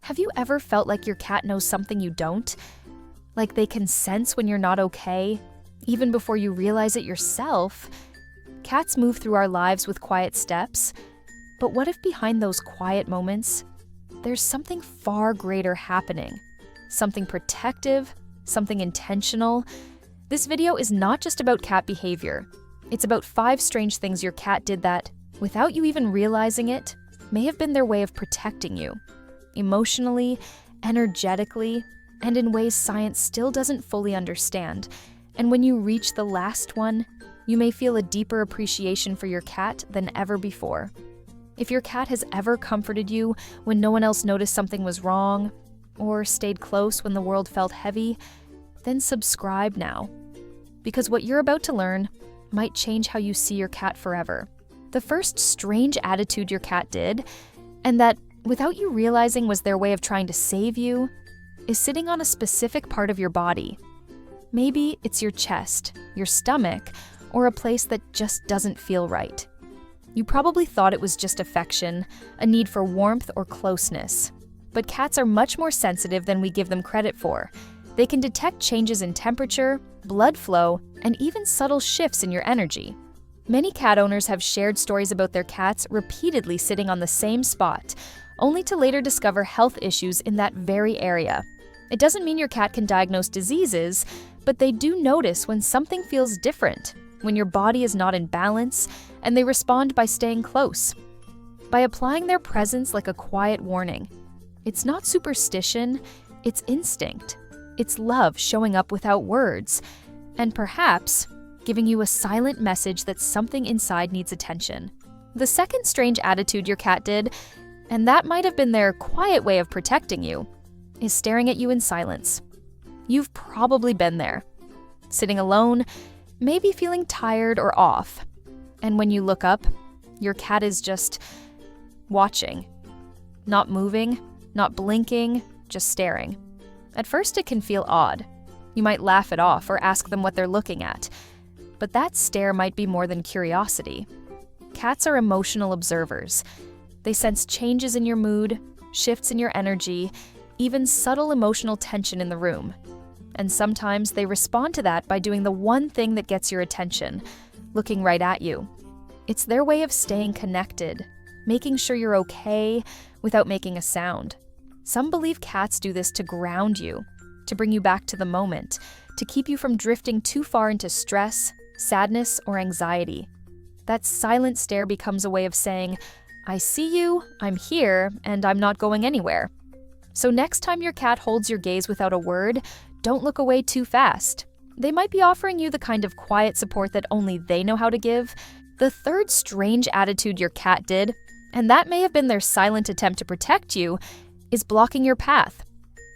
Have you ever felt like your cat knows something you don't? Like they can sense when you're not okay, even before you realize it yourself? Cats move through our lives with quiet steps, but what if behind those quiet moments, there's something far greater happening? Something protective, something intentional. This video is not just about cat behavior. It's about 5 strange things your cat did that, without you even realizing it, may have been their way of protecting you. Emotionally, energetically, and in ways science still doesn't fully understand. And when you reach the last one, you may feel a deeper appreciation for your cat than ever before. If your cat has ever comforted you when no one else noticed something was wrong, or stayed close when the world felt heavy, then subscribe now. Because what you're about to learn might change how you see your cat forever. The first strange attitude your cat did, and that without you realizing was their way of trying to save you, is sitting on a specific part of your body. Maybe it's your chest, your stomach, or a place that just doesn't feel right. You probably thought it was just affection, a need for warmth or closeness. But cats are much more sensitive than we give them credit for. They can detect changes in temperature, blood flow, and even subtle shifts in your energy. Many cat owners have shared stories about their cats repeatedly sitting on the same spot, only to later discover health issues in that very area. It doesn't mean your cat can diagnose diseases, but they do notice when something feels different, when your body is not in balance, and they respond by staying close, by applying their presence like a quiet warning. It's not superstition, it's instinct. It's love showing up without words, and perhaps giving you a silent message that something inside needs attention. The second strange attitude your cat did, and that might have been their quiet way of protecting you, is staring at you in silence. You've probably been there. Sitting alone, maybe feeling tired or off. And when you look up, your cat is just watching. Not moving, not blinking, just staring. At first it can feel odd. You might laugh it off or ask them what they're looking at. But that stare might be more than curiosity. Cats are emotional observers. They sense changes in your mood, shifts in your energy, even subtle emotional tension in the room. And sometimes they respond to that by doing the one thing that gets your attention, looking right at you. It's their way of staying connected, making sure you're okay without making a sound. Some believe cats do this to ground you, to bring you back to the moment, to keep you from drifting too far into stress, sadness, or anxiety. That silent stare becomes a way of saying, I see you, I'm here, and I'm not going anywhere. So next time your cat holds your gaze without a word, don't look away too fast. They might be offering you the kind of quiet support that only they know how to give. The third strange attitude your cat did, and that may have been their silent attempt to protect you, is blocking your path.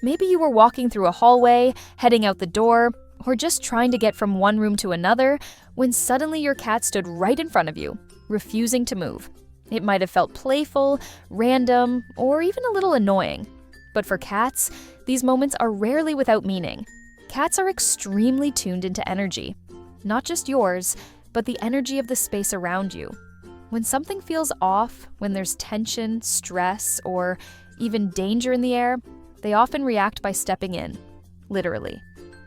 Maybe you were walking through a hallway, heading out the door, or just trying to get from one room to another, when suddenly your cat stood right in front of you, refusing to move. It might have felt playful, random, or even a little annoying. But for cats, these moments are rarely without meaning. Cats are extremely tuned into energy. Not just yours, but the energy of the space around you. When something feels off, when there's tension, stress, or even danger in the air, they often react by stepping in, literally.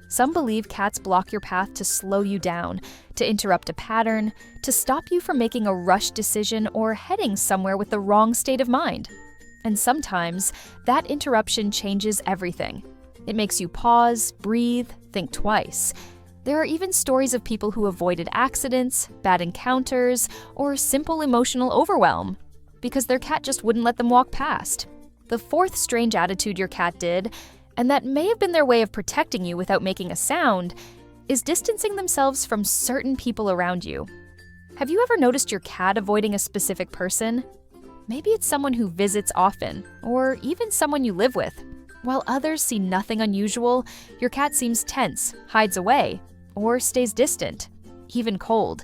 Some believe cats block your path to slow you down, to interrupt a pattern, to stop you from making a rushed decision or heading somewhere with the wrong state of mind. And sometimes, that interruption changes everything. It makes you pause, breathe, think twice. There are even stories of people who avoided accidents, bad encounters, or simple emotional overwhelm, because their cat just wouldn't let them walk past. The fourth strange attitude your cat did, and that may have been their way of protecting you without making a sound, is distancing themselves from certain people around you. Have you ever noticed your cat avoiding a specific person? Maybe it's someone who visits often, or even someone you live with. While others see nothing unusual, your cat seems tense, hides away, or stays distant, even cold.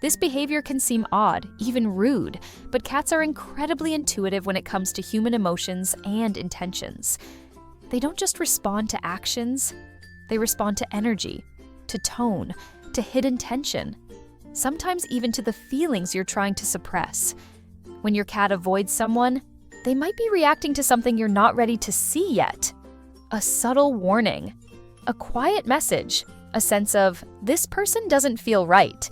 This behavior can seem odd, even rude, but cats are incredibly intuitive when it comes to human emotions and intentions. They don't just respond to actions, they respond to energy, to tone, to hidden tension, sometimes even to the feelings you're trying to suppress. When your cat avoids someone, they might be reacting to something you're not ready to see yet. A subtle warning, a quiet message, a sense of, this person doesn't feel right.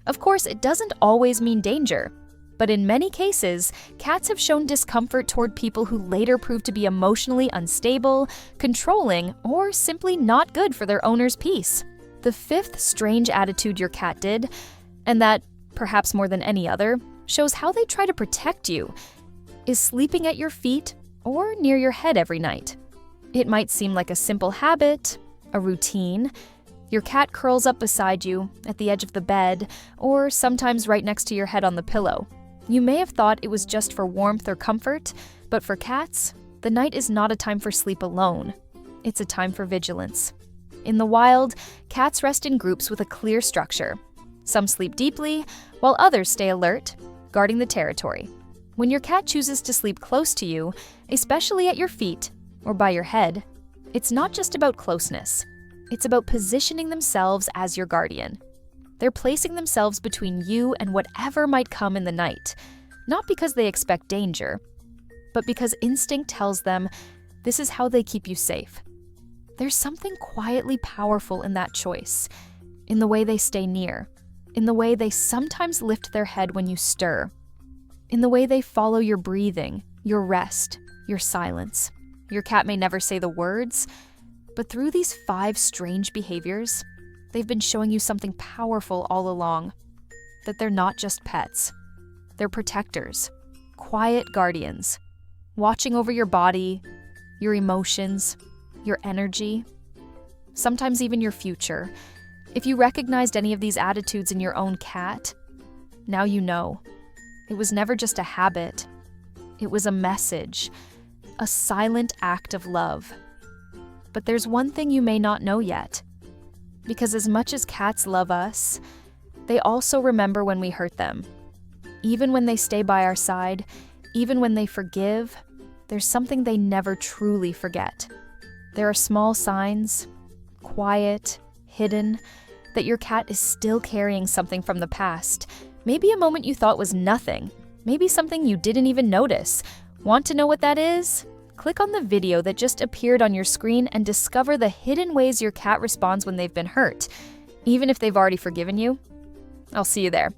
Of course, it doesn't always mean danger, but in many cases, cats have shown discomfort toward people who later prove to be emotionally unstable, controlling, or simply not good for their owner's peace. The fifth strange attitude your cat did, and that, perhaps more than any other, shows how they try to protect you, is sleeping at your feet or near your head every night. It might seem like a simple habit, a routine. Your cat curls up beside you, at the edge of the bed, or sometimes right next to your head on the pillow. You may have thought it was just for warmth or comfort, but for cats, the night is not a time for sleep alone. It's a time for vigilance. In the wild, cats rest in groups with a clear structure. Some sleep deeply, while others stay alert, guarding the territory. When your cat chooses to sleep close to you, especially at your feet or by your head, it's not just about closeness. It's about positioning themselves as your guardian. They're placing themselves between you and whatever might come in the night, not because they expect danger, but because instinct tells them this is how they keep you safe. There's something quietly powerful in that choice, in the way they stay near, in the way they sometimes lift their head when you stir, in the way they follow your breathing, your rest, your silence. Your cat may never say the words, but through these 5 strange behaviors, they've been showing you something powerful all along. That they're not just pets. They're protectors, quiet guardians, watching over your body, your emotions, your energy, sometimes even your future. If you recognized any of these attitudes in your own cat, now you know. It was never just a habit. It was a message, a silent act of love. But there's one thing you may not know yet. Because as much as cats love us, they also remember when we hurt them. Even when they stay by our side, even when they forgive, there's something they never truly forget. There are small signs, quiet, hidden, that your cat is still carrying something from the past. Maybe a moment you thought was nothing. Maybe something you didn't even notice. Want to know what that is? Click on the video that just appeared on your screen and discover the hidden ways your cat responds when they've been hurt, even if they've already forgiven you. I'll see you there.